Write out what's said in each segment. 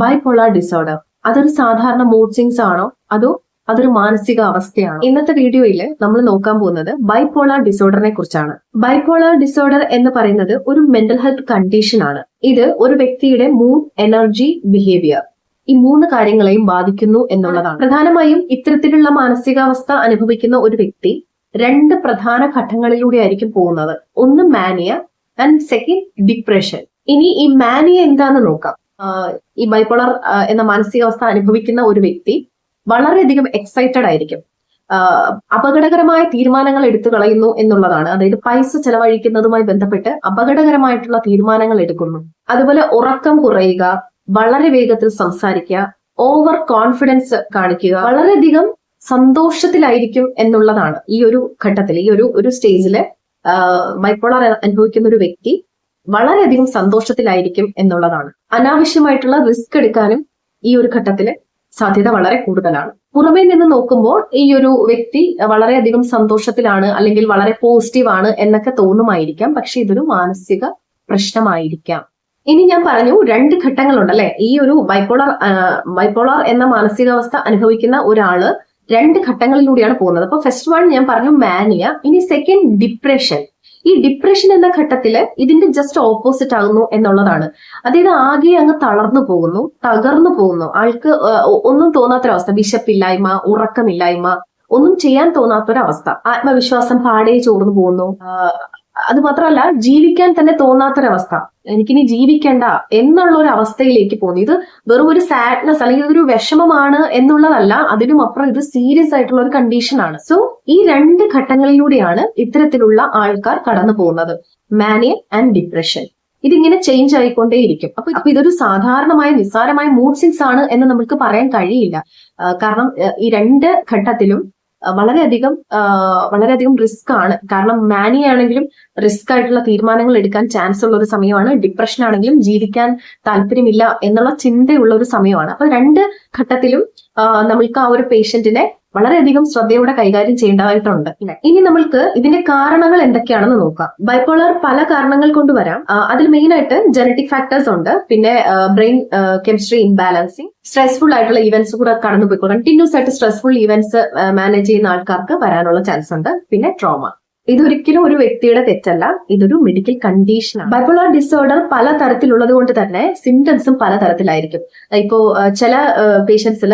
Bipolar disorder അതൊരു സാധാരണ mood swings ആണോ അതോ അതൊരു മാനസിക അവസ്ഥയാണോ? ഇന്നത്തെ വീഡിയോയിൽ നമ്മൾ നോക്കാൻ പോകുന്നത് ബൈപോളാർ ഡിസോർഡറിനെ കുറിച്ചാണ്. ബൈപോളാർ ഡിസോർഡർ എന്ന് പറയുന്നത് ഒരു മെന്റൽ ഹെൽത്ത് കണ്ടീഷൻ ആണ്. ഇത് ഒരു വ്യക്തിയുടെ മൂഡ്, എനർജി, ബിഹേവിയർ ഈ 3 കാര്യങ്ങളെയും ബാധിക്കുന്നു എന്നുള്ളതാണ്. പ്രധാനമായും ഇത്തരത്തിലുള്ള മാനസികാവസ്ഥ അനുഭവിക്കുന്ന ഒരു വ്യക്തി 2 പ്രധാന ഘട്ടങ്ങളിലൂടെ ആയിരിക്കും പോകുന്നത്. ഒന്ന് മാനിയ ആൻഡ് സെക്കൻഡ് ഡിപ്രഷൻ. ഇനി ഈ മാനിയ എന്താന്ന് നോക്കാം. ഈ ബൈപോളർ എന്ന മാനസികാവസ്ഥ അനുഭവിക്കുന്ന ഒരു വ്യക്തി വളരെയധികം എക്സൈറ്റഡ് ആയിരിക്കും. അപകടകരമായ തീരുമാനങ്ങൾ എടുത്തു കളയുന്നു എന്നുള്ളതാണ്. അതായത് പൈസ ചെലവഴിക്കുന്നതുമായി ബന്ധപ്പെട്ട് അപകടകരമായിട്ടുള്ള തീരുമാനങ്ങൾ എടുക്കുന്നു. അതുപോലെ ഉറക്കം കുറയുക, വളരെ വേഗത്തിൽ സംസാരിക്കുക, ഓവർ കോൺഫിഡൻസ് കാണിക്കുക, വളരെയധികം സന്തോഷത്തിലായിരിക്കും എന്നുള്ളതാണ്. ഈ ഒരു ഘട്ടത്തിൽ, ഈ ഒരു സ്റ്റേജില് ബൈപോളർ അനുഭവിക്കുന്ന ഒരു വ്യക്തി വളരെയധികം സന്തോഷത്തിലായിരിക്കും എന്നുള്ളതാണ്. അനാവശ്യമായിട്ടുള്ള റിസ്ക് എടുക്കാനും ഈ ഒരു ഘട്ടത്തില് സാധ്യത വളരെ കൂടുതലാണ്. പുറമേ നിന്ന് നോക്കുമ്പോൾ ഈ ഒരു വ്യക്തി വളരെയധികം സന്തോഷത്തിലാണ് അല്ലെങ്കിൽ വളരെ പോസിറ്റീവ് ആണ് എന്നൊക്കെ തോന്നുമായിരിക്കാം. പക്ഷെ ഇതൊരു മാനസിക പ്രശ്നമായിരിക്കാം. ഇനി ഞാൻ പറഞ്ഞു 2 ഘട്ടങ്ങളുണ്ട് അല്ലെ. ഈ ഒരു ബൈപോളർ എന്ന മാനസികാവസ്ഥ അനുഭവിക്കുന്ന ഒരാള് 2 ഘട്ടങ്ങളിലൂടെയാണ് പോകുന്നത്. അപ്പൊ ഫസ്റ്റ് വൺ ഞാൻ പറഞ്ഞു മാനിയ. ഇനി സെക്കൻഡ് ഡിപ്രഷൻ. ഈ ഡിപ്രഷൻ എന്ന ഘട്ടത്തില് ഇതിന്റെ ജസ്റ്റ് ഓപ്പോസിറ്റ് ആകുന്നു എന്നുള്ളതാണ്. അതായത് ആകെ അങ്ങ് തളർന്നു പോകുന്നു, തകർന്നു പോകുന്നു, ആൾക്ക് ഒന്നും തോന്നാത്തൊരവസ്ഥ, വിശപ്പില്ലായ്മ, ഉറക്കമില്ലായ്മ, ഒന്നും ചെയ്യാൻ തോന്നാത്തൊരവസ്ഥ, ആത്മവിശ്വാസം പാടെ ചോർന്നു പോകുന്നു. അത് മാത്രമല്ല ജീവിക്കാൻ തന്നെ തോന്നാത്തൊരവസ്ഥ, എനിക്കിനി ജീവിക്കണ്ട എന്നുള്ള ഒരു അവസ്ഥയിലേക്ക് പോകുന്നു. ഇത് വെറും ഒരു സാഡ്നെസ് അല്ലെങ്കിൽ ഇതൊരു വിഷമമാണ് എന്നുള്ളതല്ല, അതിനും അപ്പുറം ഇത് സീരിയസ് ആയിട്ടുള്ള ഒരു കണ്ടീഷനാണ്. സോ ഈ 2 ഘട്ടങ്ങളിലൂടെയാണ് ഇത്തരത്തിലുള്ള ആൾക്കാർ കടന്നു പോകുന്നത്, മാനിയ ആൻഡ് ഡിപ്രഷൻ. ഇതിങ്ങനെ ചേഞ്ച് ആയിക്കൊണ്ടേയിരിക്കും. അപ്പൊ ഇതൊരു സാധാരണമായ നിസ്സാരമായ മൂഡ് സ്വിങ്സ് ആണ് എന്ന് നമുക്ക് പറയാൻ കഴിയില്ല. കാരണം ഈ 2 ഘട്ടത്തിലും വളരെയധികം റിസ്ക് ആണ്. കാരണം മാനിയ ആണെങ്കിലും റിസ്ക് ആയിട്ടുള്ള തീരുമാനങ്ങൾ എടുക്കാൻ ചാൻസ് ഉള്ള ഒരു സമയമാണ്. ഡിപ്രഷൻ ആണെങ്കിലും ജീവിക്കാൻ താല്പര്യമില്ല എന്നുള്ള ചിന്തയുള്ള ഒരു സമയമാണ്. അപ്പൊ 2 ഘട്ടത്തിലും നമ്മൾക്ക് ആ ഒരു പേഷ്യന്റിനെ വളരെയധികം ശ്രദ്ധയോടെ കൈകാര്യം ചെയ്യേണ്ടതായിട്ടുണ്ട്. ഇനി നമ്മൾക്ക് ഇതിന്റെ കാരണങ്ങൾ എന്തൊക്കെയാണെന്ന് നോക്കാം. ബൈപോളർ പല കാരണങ്ങൾ കൊണ്ട് വരാം. അതിൽ മെയിൻ ആയിട്ട് ജനറ്റിക് ഫാക്ടേഴ്സ് ഉണ്ട്. പിന്നെ ബ്രെയിൻ കെമിസ്ട്രി ഇംബാലൻസിങ്, സ്ട്രെസ്ഫുൾ ആയിട്ടുള്ള ഇവന്റ്സ് കൂടെ കടന്നു പോയിക്കോ, കണ്ടിന്യൂസ് ആയിട്ട് സ്ട്രെസ്ഫുൾ ഇവന്റ്സ് മാനേജ് ചെയ്യുന്ന ആൾക്കാർക്ക് വരാനുള്ള ചാൻസ് ഉണ്ട്. പിന്നെ ട്രോമ. ഇതൊരിക്കലും ഒരു വ്യക്തിയുടെ തെറ്റല്ല, ഇതൊരു മെഡിക്കൽ കണ്ടീഷനാണ്. ബൈപോളർ ഡിസോർഡർ പല തരത്തിലുള്ളത് കൊണ്ട് തന്നെ സിംറ്റംസും പല തരത്തിലായിരിക്കും. ഇപ്പോ ചില പേഷ്യൻസിൽ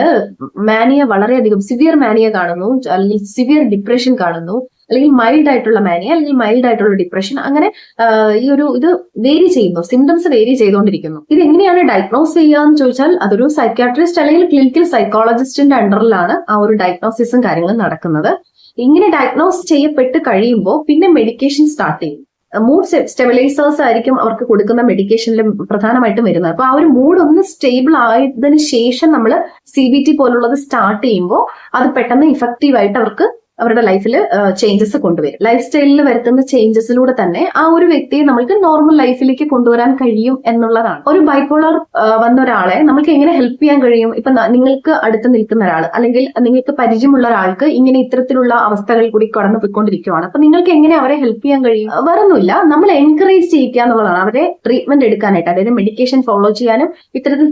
മാനിയ വളരെയധികം സിവിയർ മാനിയ കാണുന്നു, അല്ലെങ്കിൽ സിവിയർ ഡിപ്രഷൻ കാണുന്നു, അല്ലെങ്കിൽ മൈൽഡ് ആയിട്ടുള്ള മാനിയ, അല്ലെങ്കിൽ മൈൽഡ് ആയിട്ടുള്ള ഡിപ്രഷൻ. അങ്ങനെ ഇത് വേരി ചെയ്യുന്നു, സിംറ്റംസ് വേരി ചെയ്തുകൊണ്ടിരിക്കുന്നു. ഇത് എങ്ങനെയാണ് ഡയഗ്നോസ് ചെയ്യുക എന്ന് ചോദിച്ചാൽ അതൊരു സൈക്യാട്രിസ്റ്റ് അല്ലെങ്കിൽ ക്ലിനിക്കൽ സൈക്കോളജിസ്റ്റിന്റെ അണ്ടറിലാണ് ആ ഒരു ഡയഗ്നോസിസും കാര്യങ്ങളും നടക്കുന്നത്. ഇങ്ങനെ ഡയഗ്നോസ് ചെയ്യപ്പെട്ട് കഴിയുമ്പോൾ പിന്നെ മെഡിക്കേഷൻ സ്റ്റാർട്ട് ചെയ്യും. മൂഡ് സ്റ്റെബിലൈസേഴ്സ് ആയിരിക്കും അവർക്ക് കൊടുക്കുന്ന മെഡിക്കേഷനിൽ പ്രധാനമായിട്ടും വരുന്നത്. അപ്പൊ ആ ഒരു മൂഡ് ഒന്ന് സ്റ്റേബിൾ ആയതിനു ശേഷം നമ്മൾ CBT പോലുള്ളത് സ്റ്റാർട്ട് ചെയ്യുമ്പോൾ അത് പെട്ടെന്ന് ഇഫക്റ്റീവ് ആയിട്ട് അവർക്ക് അവരുടെ ലൈഫിൽ ചേഞ്ചസ് കൊണ്ടുവരും. ലൈഫ് സ്റ്റൈലിൽ വരുത്തുന്ന ചേഞ്ചസിലൂടെ തന്നെ ആ ഒരു വ്യക്തിയെ നമ്മൾക്ക് നോർമൽ ലൈഫിലേക്ക് കൊണ്ടുവരാൻ കഴിയും എന്നുള്ളതാണ്. ഒരു ബൈപോളർ വന്ന ഒരാളെ നമുക്ക് എങ്ങനെ ഹെൽപ്പ് ചെയ്യാൻ കഴിയും? ഇപ്പൊ നിങ്ങൾക്ക് അടുത്ത് നിൽക്കുന്ന ഒരാൾ അല്ലെങ്കിൽ നിങ്ങൾക്ക് പരിചയമുള്ള ഒരാൾക്ക് ഇങ്ങനെ ഇത്തരത്തിലുള്ള അവസ്ഥകളിൽ കൂടി കടന്നു പോയിക്കൊണ്ടിരിക്കുകയാണ്. അപ്പൊ നിങ്ങൾക്ക് എങ്ങനെ അവരെ ഹെൽപ്പ് ചെയ്യാൻ കഴിയും? വേറൊന്നുമില്ല, നമ്മൾ എൻകറേജ് ചെയ്യിക്കുക എന്നുള്ളതാണ്. അവരെ ട്രീറ്റ്മെന്റ് എടുക്കാനായിട്ട്, അതായത് മെഡിക്കേഷൻ ഫോളോ ചെയ്യാനും ഇത്തരത്തിൽ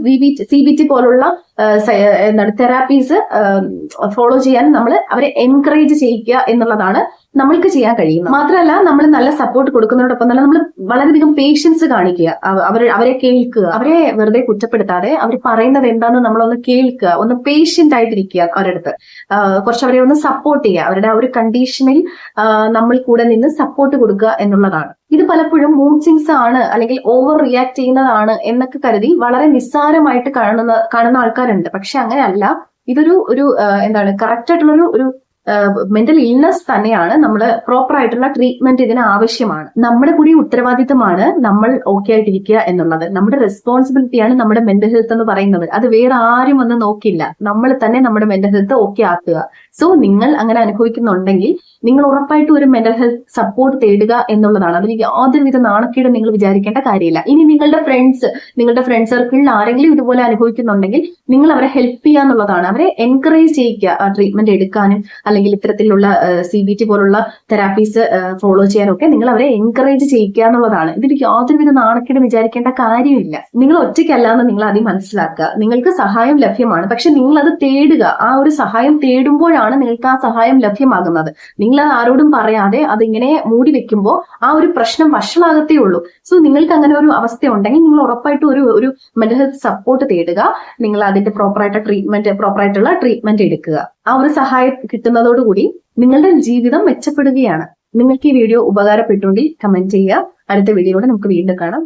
CBT പോലുള്ള തെറാപ്പീസ് ഫോളോ ചെയ്യാനും നമ്മൾ അവരെ എൻകറേജ് ചെയ്യിക്കുക എന്നുള്ളതാണ് നമ്മൾക്ക് ചെയ്യാൻ കഴിയുന്നത്. മാത്രമല്ല നമ്മൾ നല്ല സപ്പോർട്ട് കൊടുക്കുന്നതോടൊപ്പം തന്നെ നമ്മൾ വളരെയധികം പേഷ്യൻസ് കാണിക്കുക, അവരെ കേൾക്കുക, അവരെ വെറുതെ കുറ്റപ്പെടുത്താതെ അവർ പറയുന്നത് എന്താണെന്ന് നമ്മളൊന്ന് കേൾക്കുക, ഒന്ന് പേഷ്യന്റ് ആയിട്ടിരിക്കുക, അവരുടെ അടുത്ത് കുറച്ച് അവരെ ഒന്ന് സപ്പോർട്ട് ചെയ്യുക, അവരുടെ ആ ഒരു കണ്ടീഷനിൽ നമ്മൾ കൂടെ നിന്ന് സപ്പോർട്ട് കൊടുക്കുക എന്നുള്ളതാണ്. ഇത് പലപ്പോഴും മൂഡ് സ്വിങ്സ് ആണ് അല്ലെങ്കിൽ ഓവർ റിയാക്ട് ചെയ്യുന്നതാണ് എന്നൊക്കെ കരുതി വളരെ നിസ്സാരമായിട്ട് കാണുന്ന ആൾക്കാരുണ്ട്. പക്ഷെ അങ്ങനെയല്ല, ഇതൊരു കറക്റ്റ് ആയിട്ടുള്ള ഒരു മെന്റൽ ഇൽനെസ് തന്നെയാണ്. നമ്മൾ പ്രോപ്പർ ആയിട്ടുള്ള ട്രീറ്റ്മെന്റ് ഇതിന് ആവശ്യമാണ്. നമ്മുടെ കൂടി ഉത്തരവാദിത്തമാണ് നമ്മൾ ഓക്കെ ആയിട്ടിരിക്കുക എന്നുള്ളത്. നമ്മുടെ റെസ്പോൺസിബിലിറ്റിയാണ് നമ്മുടെ മെന്റൽ ഹെൽത്ത് എന്ന് പറയുന്നത്. അത് വേറെ ആരും വന്ന് നോക്കില്ല, നമ്മൾ തന്നെ നമ്മുടെ മെന്റൽ ഹെൽത്ത് ഓക്കെ ആക്കുക. സോ നിങ്ങൾ അങ്ങനെ അനുഭവിക്കുന്നുണ്ടെങ്കിൽ നിങ്ങൾ ഉറപ്പായിട്ടും ഒരു മെന്റൽ ഹെൽത്ത് സപ്പോർട്ട് തേടുക എന്നുള്ളതാണ്. അതിന് യാതൊരുവിധ നാണക്കേടും നിങ്ങൾ വിചാരിക്കേണ്ട കാര്യമില്ല. ഇനി നിങ്ങളുടെ ഫ്രണ്ട് സർക്കിളിൽ ആരെങ്കിലും ഇതുപോലെ അനുഭവിക്കുന്നുണ്ടെങ്കിൽ നിങ്ങൾ അവരെ ഹെൽപ്പ് ചെയ്യുക എന്നുള്ളതാണ്. അവരെ എൻകറേജ് ചെയ്യിക്കുക ട്രീറ്റ്മെന്റ് എടുക്കാനും അല്ലെങ്കിൽ അല്ലെങ്കിൽ ഇത്തരത്തിലുള്ള CBT പോലുള്ള തെറാപ്പീസ് ഫോളോ ചെയ്യാനൊക്കെ നിങ്ങൾ അവരെ എൻകറേജ് ചെയ്യിക്കുക എന്നുള്ളതാണ്. ഇതിൽ യാതൊരുവിധ നാണക്കേടും വിചാരിക്കേണ്ട കാര്യമില്ല. നിങ്ങൾ ഒറ്റയ്ക്കല്ല എന്ന് നിങ്ങൾ ആദ്യം മനസ്സിലാക്കുക. നിങ്ങൾക്ക് സഹായം ലഭ്യമാണ്, പക്ഷെ നിങ്ങൾ അത് തേടുക. ആ ഒരു സഹായം തേടുമ്പോഴാണ് നിങ്ങൾക്ക് ആ സഹായം ലഭ്യമാകുന്നത്. നിങ്ങൾ അത് ആരോടും പറയാതെ അതിങ്ങനെ മൂടി വെക്കുമ്പോൾ ആ ഒരു പ്രശ്നം വഷളാകത്തേ ഉള്ളൂ. സോ നിങ്ങൾക്ക് അങ്ങനെ ഒരു അവസ്ഥ ഉണ്ടെങ്കിൽ നിങ്ങൾ ഉറപ്പായിട്ടും ഒരു മെന്റൽ ഹെൽത്ത് സപ്പോർട്ട് തേടുക. നിങ്ങൾ അതിന്റെ പ്രോപ്പറായിട്ടുള്ള ട്രീറ്റ്മെന്റ് എടുക്കുക. ആ ഒരു സഹായം കിട്ടുന്നതോടുകൂടി നിങ്ങളുടെ ജീവിതം മെച്ചപ്പെടുകയാണ്. നിങ്ങൾക്ക് ഈ വീഡിയോ ഉപകാരപ്പെട്ടുവെങ്കിൽ കമന്റ് ചെയ്യുക. അടുത്ത വീഡിയോയോടെ നമുക്ക് വീണ്ടും കാണാം.